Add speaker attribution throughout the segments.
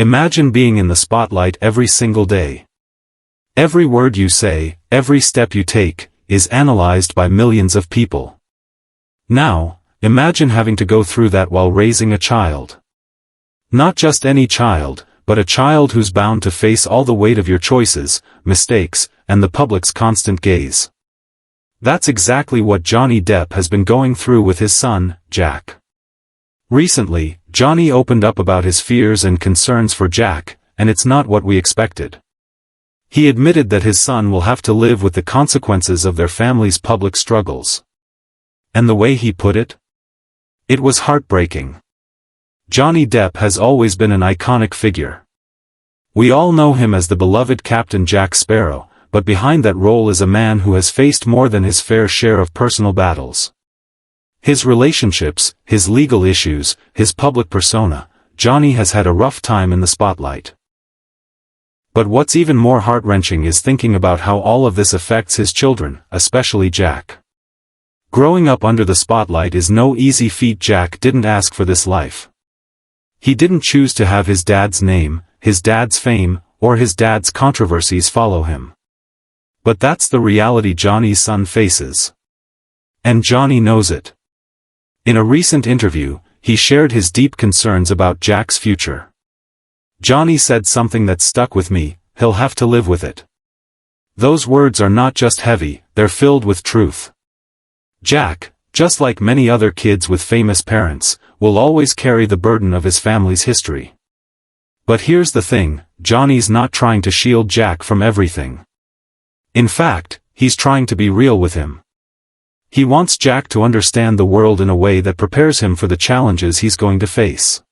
Speaker 1: Imagine being in the spotlight every single day. Every word you say, every step you take, is analyzed by millions of people. Now, imagine having to go through that while raising a child. Not just any child, but a child who's bound to face all the weight of your choices, mistakes, and the public's constant gaze. That's exactly what Johnny Depp has been going through with his son, Jack. Recently, Johnny opened up about his fears and concerns for Jack, and it's not what we expected. He admitted that his son will have to live with the consequences of their family's public struggles. And the way he put it? It was heartbreaking. Johnny Depp has always been an iconic figure. We all know him as the beloved Captain Jack Sparrow, but behind that role is a man who has faced more than his fair share of personal battles. His relationships, his legal issues, his public persona, Johnny has had a rough time in the spotlight. But what's even more heart-wrenching is thinking about how all of this affects his children, especially Jack. Growing up under the spotlight is no easy feat. Jack didn't ask for this life. He didn't choose to have his dad's name, his dad's fame, or his dad's controversies follow him. But that's the reality Johnny's son faces. And Johnny knows it. In a recent interview, he shared his deep concerns about Jack's future. Johnny said something that stuck with me: he'll have to live with it. Those words are not just heavy, they're filled with truth. Jack, just like many other kids with famous parents, will always carry the burden of his family's history. But here's the thing, Johnny's not trying to shield Jack from everything. In fact, he's trying to be real with him. He wants Jack to understand the world in a way that prepares him for the challenges he's going to face.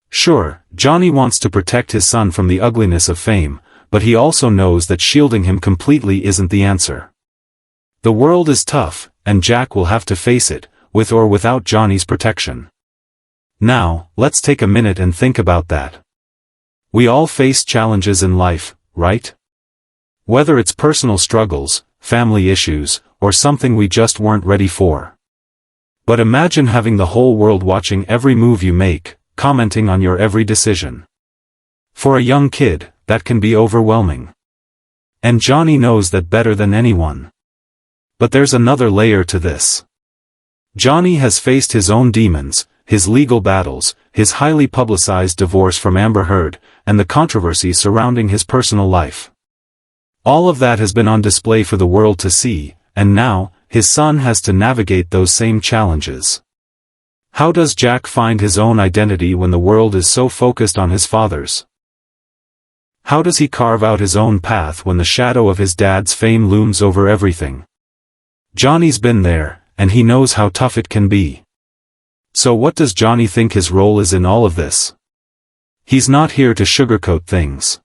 Speaker 1: Sure, Johnny wants to protect his son from the ugliness of fame, but he also knows that shielding him completely isn't the answer. The world is tough, and Jack will have to face it, with or without Johnny's protection. Now, let's take a minute and think about that. We all face challenges in life, right? Whether it's personal struggles, family issues, or something we just weren't ready for. But imagine having the whole world watching every move you make, commenting on your every decision. For a young kid, that can be overwhelming. And Johnny knows that better than anyone. But there's another layer to this. Johnny has faced his own demons, his legal battles, his highly publicized divorce from Amber Heard, and the controversy surrounding his personal life. All of that has been on display for the world to see, and now, his son has to navigate those same challenges. How does Jack find his own identity when the world is so focused on his father's? How does he carve out his own path when the shadow of his dad's fame looms over everything? Johnny's been there, and he knows how tough it can be. So what does Johnny think his role is in all of this? He's not here to sugarcoat things.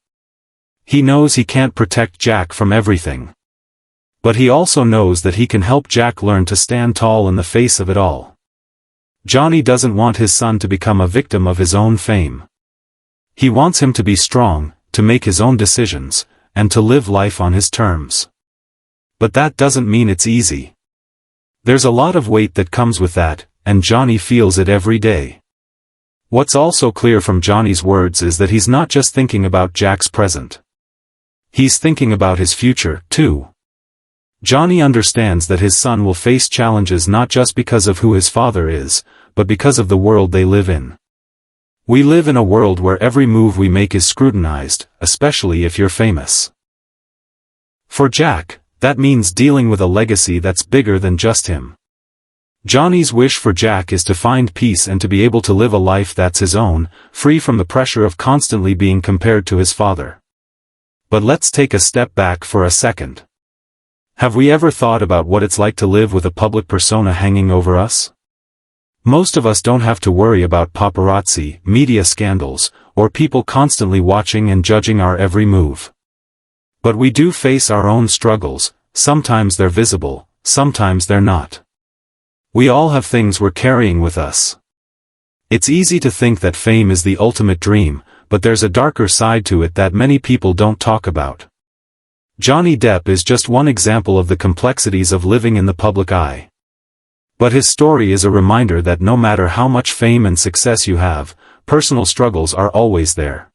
Speaker 1: He knows he can't protect Jack from everything. But he also knows that he can help Jack learn to stand tall in the face of it all. Johnny doesn't want his son to become a victim of his own fame. He wants him to be strong, to make his own decisions, and to live life on his terms. But that doesn't mean it's easy. There's a lot of weight that comes with that, and Johnny feels it every day. What's also clear from Johnny's words is that he's not just thinking about Jack's present. He's thinking about his future, too. Johnny understands that his son will face challenges not just because of who his father is, but because of the world they live in. We live in a world where every move we make is scrutinized, especially if you're famous. For Jack, that means dealing with a legacy that's bigger than just him. Johnny's wish for Jack is to find peace and to be able to live a life that's his own, free from the pressure of constantly being compared to his father. But let's take a step back for a second. Have we ever thought about what it's like to live with a public persona hanging over us? Most of us don't have to worry about paparazzi, media scandals, or people constantly watching and judging our every move. But we do face our own struggles, sometimes they're visible, sometimes they're not. We all have things we're carrying with us. It's easy to think that fame is the ultimate dream, but there's a darker side to it that many people don't talk about. Johnny Depp is just one example of the complexities of living in the public eye. But his story is a reminder that no matter how much fame and success you have, personal struggles are always there.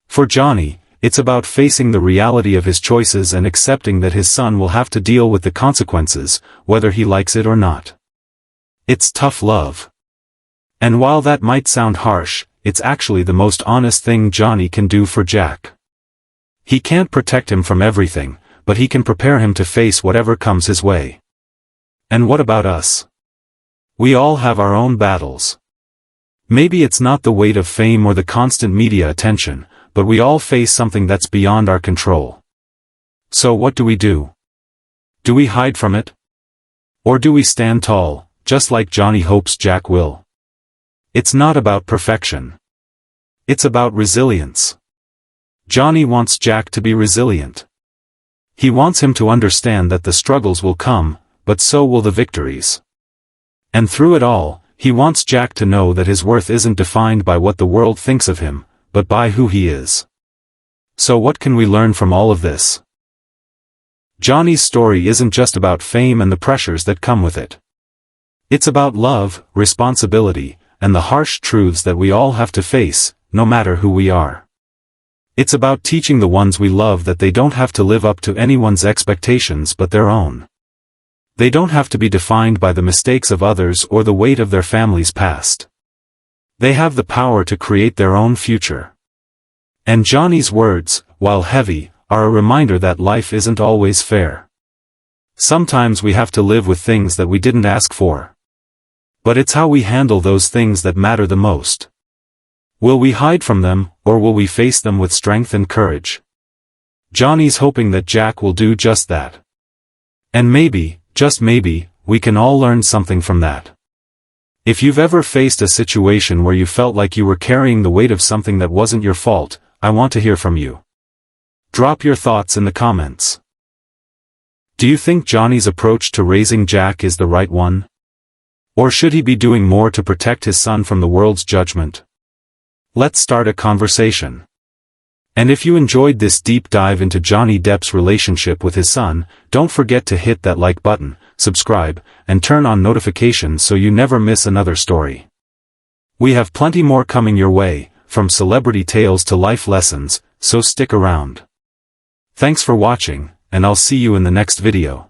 Speaker 1: For Johnny, it's about facing the reality of his choices and accepting that his son will have to deal with the consequences, whether he likes it or not. It's tough love. And while that might sound harsh, it's actually the most honest thing Johnny can do for Jack. He can't protect him from everything, but he can prepare him to face whatever comes his way. And what about us? We all have our own battles. Maybe it's not the weight of fame or the constant media attention, but we all face something that's beyond our control. So what do we do? Do we hide from it? Or do we stand tall, just like Johnny hopes Jack will? It's not about perfection. It's about resilience. Johnny wants Jack to be resilient. He wants him to understand that the struggles will come, but so will the victories. And through it all, he wants Jack to know that his worth isn't defined by what the world thinks of him, but by who he is. So what can we learn from all of this? Johnny's story isn't just about fame and the pressures that come with it. It's about love, responsibility, and the harsh truths that we all have to face, no matter who we are. It's about teaching the ones we love that they don't have to live up to anyone's expectations but their own. They don't have to be defined by the mistakes of others or the weight of their family's past. They have the power to create their own future. And Johnny's words, while heavy, are a reminder that life isn't always fair. Sometimes we have to live with things that we didn't ask for. But it's how we handle those things that matter the most. Will we hide from them, or will we face them with strength and courage? Johnny's hoping that Jack will do just that. And maybe, just maybe, we can all learn something from that. If you've ever faced a situation where you felt like you were carrying the weight of something that wasn't your fault, I want to hear from you. Drop your thoughts in the comments. Do you think Johnny's approach to raising Jack is the right one? Or should he be doing more to protect his son from the world's judgment? Let's start a conversation. And if you enjoyed this deep dive into Johnny Depp's relationship with his son, don't forget to hit that like button, subscribe, and turn on notifications so you never miss another story. We have plenty more coming your way, from celebrity tales to life lessons, so stick around. Thanks for watching, and I'll see you in the next video.